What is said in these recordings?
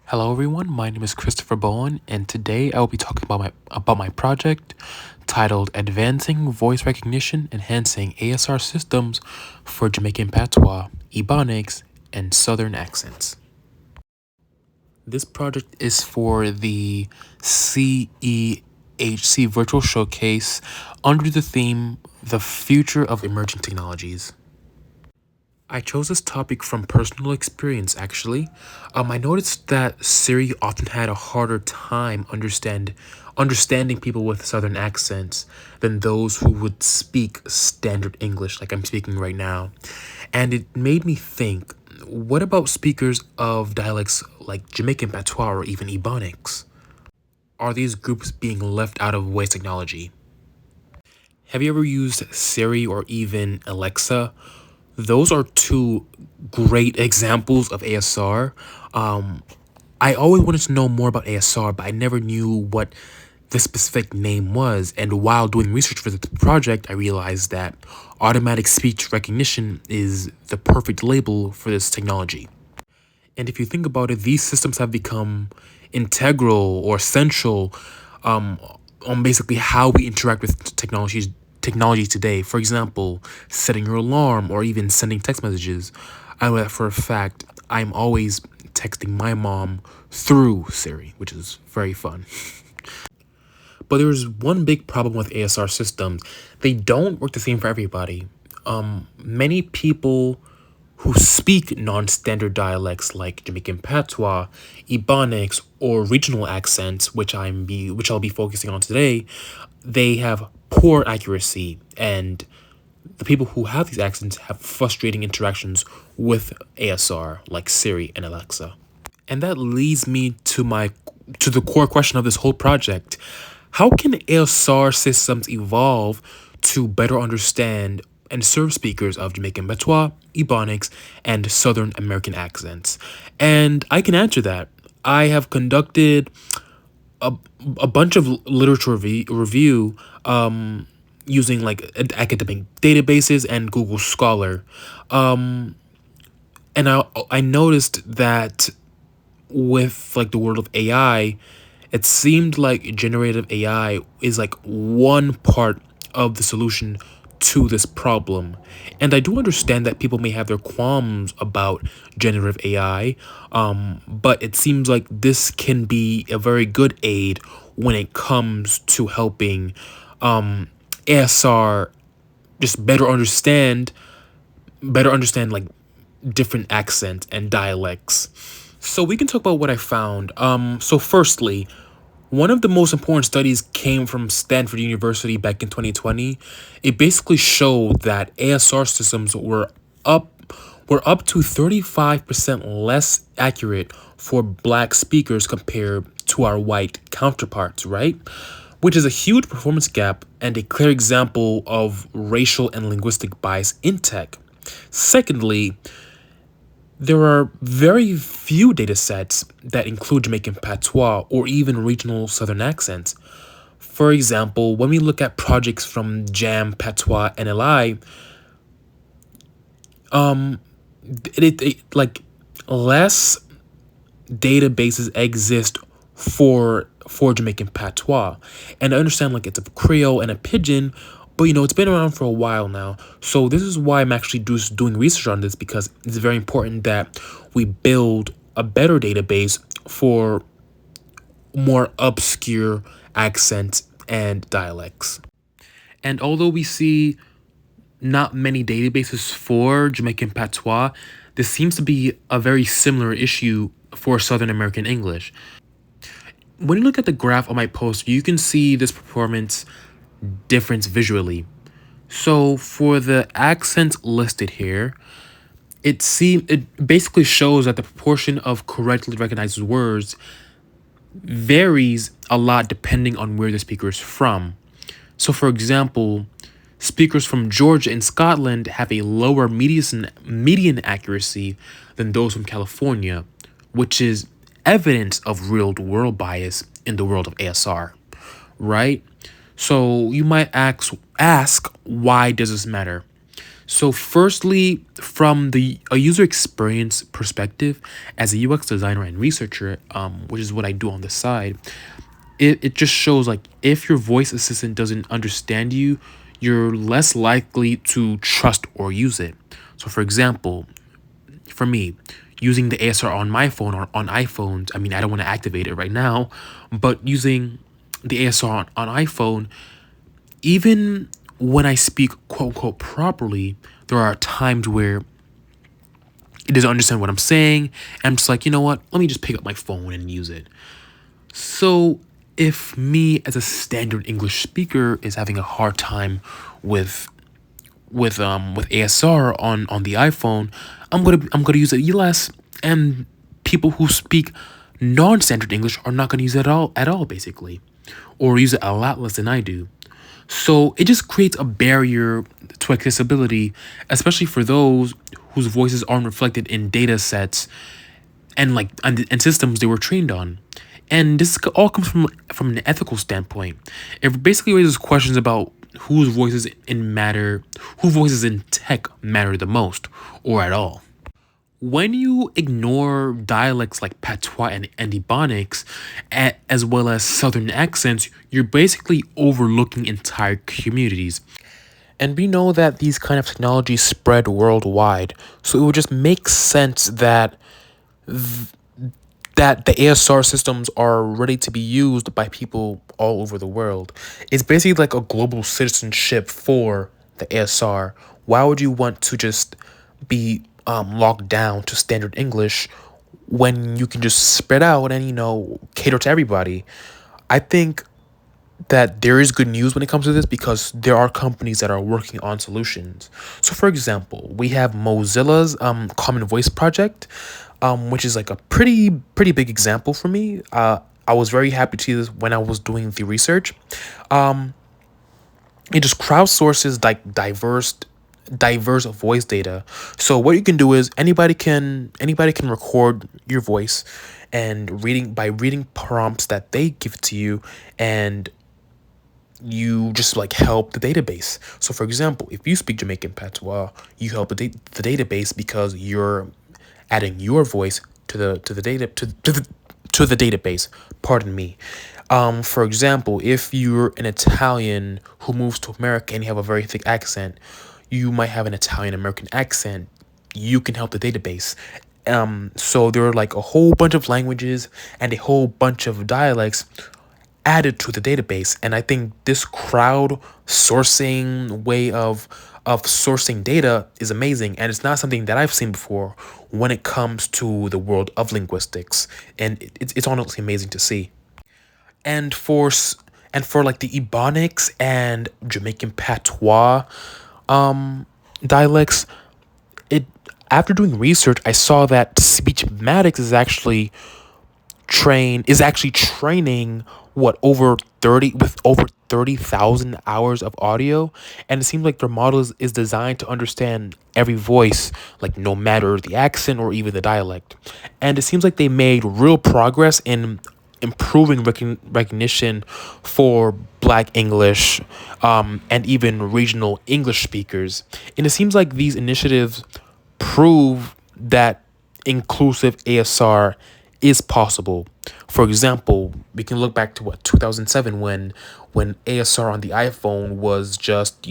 Hello everyone, my name is Christopher Bowen, and today I will be talking about my project titled Advancing Voice Recognition Enhancing ASR Systems for Jamaican Patois, Ebonics, and Southern Accents. This project is for the CEHC Virtual Showcase under the theme The Future of Emerging Technologies. I chose this topic from personal experience, actually. I noticed that Siri often had a harder time understanding people with southern accents than those who would speak standard English like I'm speaking right now. And it made me think, what about speakers of dialects like Jamaican Patois or even Ebonics? Are these groups being left out of voice technology? Have you ever used Siri or even Alexa? Those are two great examples of ASR. I always wanted to know more about ASR, but I never knew what the specific name was. And while doing research for the project, I realized that automatic speech recognition is the perfect label for this technology. And if you think about it, these systems have become integral or essential um, on basically how we interact with technology today. For example, setting your alarm or even sending text messages. I know that for a fact. I'm always texting my mom through Siri, which is very fun. But there's one big problem with ASR systems. They don't work the same for everybody. Many people who speak non-standard dialects like Jamaican Patois, Ebonics, or regional accents, which I'll be focusing on today, they have poor accuracy, and the people who have these accents have frustrating interactions with ASR like Siri and Alexa. And that leads me to the core question of this whole project. How can ASR systems evolve to better understand and serve speakers of Jamaican Patois, Ebonics, and Southern American accents? And I can answer that. I have conducted a, a bunch of literature review using like academic databases and Google Scholar. And I noticed that with like the world of AI, it seemed like generative AI is like one part of the solution to this problem. And I do understand that people may have their qualms about generative AI, but it seems like this can be a very good aid when it comes to helping ASR just better understand like different accents and dialects. So we can talk about what I found. So firstly, one of the most important studies came from Stanford University back in 2020. It basically showed that ASR systems were up to 35% less accurate for black speakers compared to our white counterparts, right? Which is a huge performance gap and a clear example of racial and linguistic bias in tech. Secondly, there are very few data sets that include Jamaican patois or even regional southern accents. For example, when we look at projects from Jam, Patois, NLI, like less databases exist for Jamaican patois. And I understand like it's a Creole and a Pidgin, but it's been around for a while now. So this is why I'm actually doing research on this, because it's very important that we build a better database for more obscure accents and dialects. And although we see not many databases for Jamaican patois, this seems to be a very similar issue for Southern American English. When you look at the graph on my post, you can see this performance difference visually. So for the accents listed here, it basically shows that the proportion of correctly recognized words varies a lot depending on where the speaker is from. So for example, speakers from Georgia and Scotland have a lower median accuracy than those from California, which is evidence of real-world bias in the world of ASR, right? So you might ask, why does this matter? So firstly, from a user experience perspective, as a UX designer and researcher, which is what I do on the side, it just shows like if your voice assistant doesn't understand you, you're less likely to trust or use it. So for example, for me, using the ASR on my phone or on iPhones, I mean, I don't want to activate it right now, but using the ASR on iPhone, even when I speak quote unquote properly, there are times where it doesn't understand what I'm saying. And I'm just like, you know what? Let me just pick up my phone and use it. So if me as a standard English speaker is having a hard time with with ASR on the iPhone, I'm gonna use it less, and people who speak non-standard English are not gonna use it at all basically, or use it a lot less than I do. So it just creates a barrier to accessibility, especially for those whose voices aren't reflected in data sets and systems they were trained on. And this all comes from an ethical standpoint. It basically raises questions about whose voices who voices in tech matter the most, or at all. When you ignore dialects like Patois and Ebonics, as well as Southern accents, you're basically overlooking entire communities. And we know that these kind of technologies spread worldwide, so it would just make sense that the ASR systems are ready to be used by people all over the world. It's basically like a global citizenship for the ASR. Why would you want to just be locked down to standard English when you can just spread out and, cater to everybody? I think that there is good news when it comes to this because there are companies that are working on solutions. So, for example, we have Mozilla's Common Voice project, which is like a pretty big example for me. I was very happy to see this when I was doing the research. It just crowdsources like diverse voice data. So what you can do is anybody can record your voice and reading prompts that they give to you, and you just like help the database. So for example, if you speak Jamaican patois, you help the database because you're adding your voice to the database. Pardon me. For example, if you're an Italian who moves to America and you have a very thick accent, you might have an Italian American accent. You can help the database. So there are like a whole bunch of languages and a whole bunch of dialects added to the database, and I think this crowd sourcing way of sourcing data is amazing, and it's not something that I've seen before when it comes to the world of linguistics, and it's honestly amazing to see. And for like the Ebonics and Jamaican patois dialects, it after doing research, I saw that Speechmatics is actually training what over 30,000 hours of audio, and it seems like their model is designed to understand every voice, like no matter the accent or even the dialect. And it seems like they made real progress in improving recognition for Black English, and even regional English speakers. And it seems like these initiatives prove that inclusive ASR is possible. For example, we can look back to 2007 when ASR on the iPhone was just,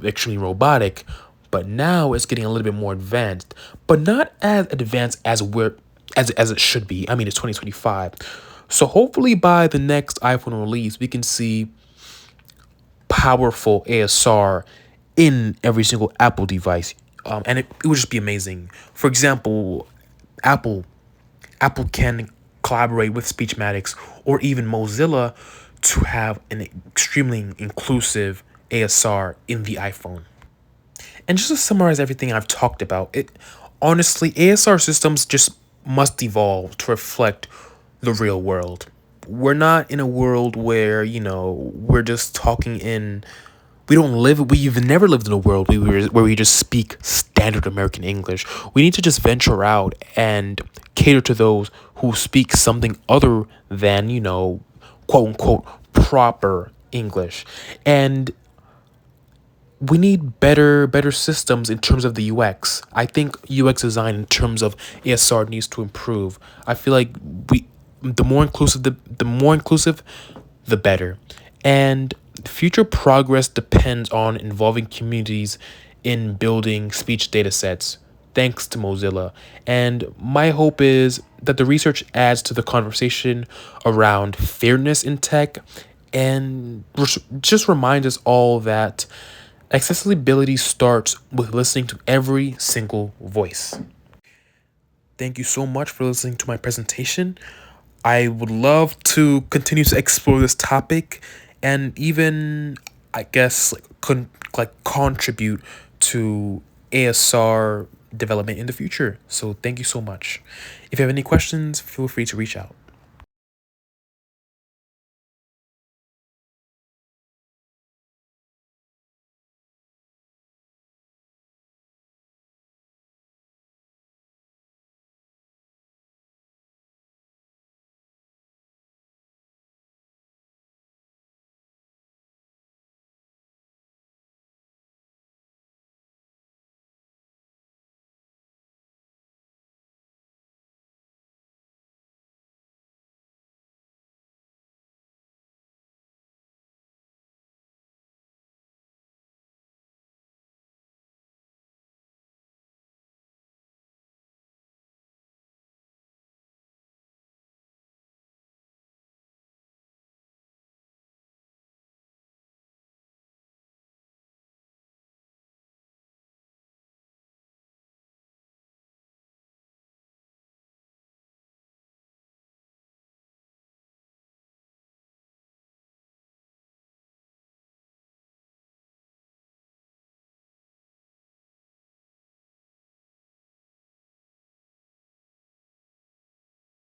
extremely robotic, but now it's getting a little bit more advanced, but not as advanced as it should be. I mean, it's 2025. So hopefully by the next iPhone release, we can see powerful ASR in every single Apple device. And it would just be amazing. For example, Apple Apple can collaborate with Speechmatics or even Mozilla to have an extremely inclusive ASR in the iPhone. And just to summarize everything I've talked about, it honestly ASR systems just must evolve to reflect the real world. We're not in a world where, we're just talking in we've never lived in a world where we just speak standard American English. We need to just venture out and cater to those who speak something other than, quote unquote proper English. And we need better systems in terms of the UX. I think UX design in terms of ASR needs to improve. I feel like we the more inclusive the better. And future progress depends on involving communities in building speech data sets, thanks to Mozilla. And my hope is that the research adds to the conversation around fairness in tech and just reminds us all that accessibility starts with listening to every single voice. Thank you so much for listening to my presentation. I would love to continue to explore this topic and even, I guess, contribute to ASR development in the future. So thank you so much. If you have any questions, feel free to reach out.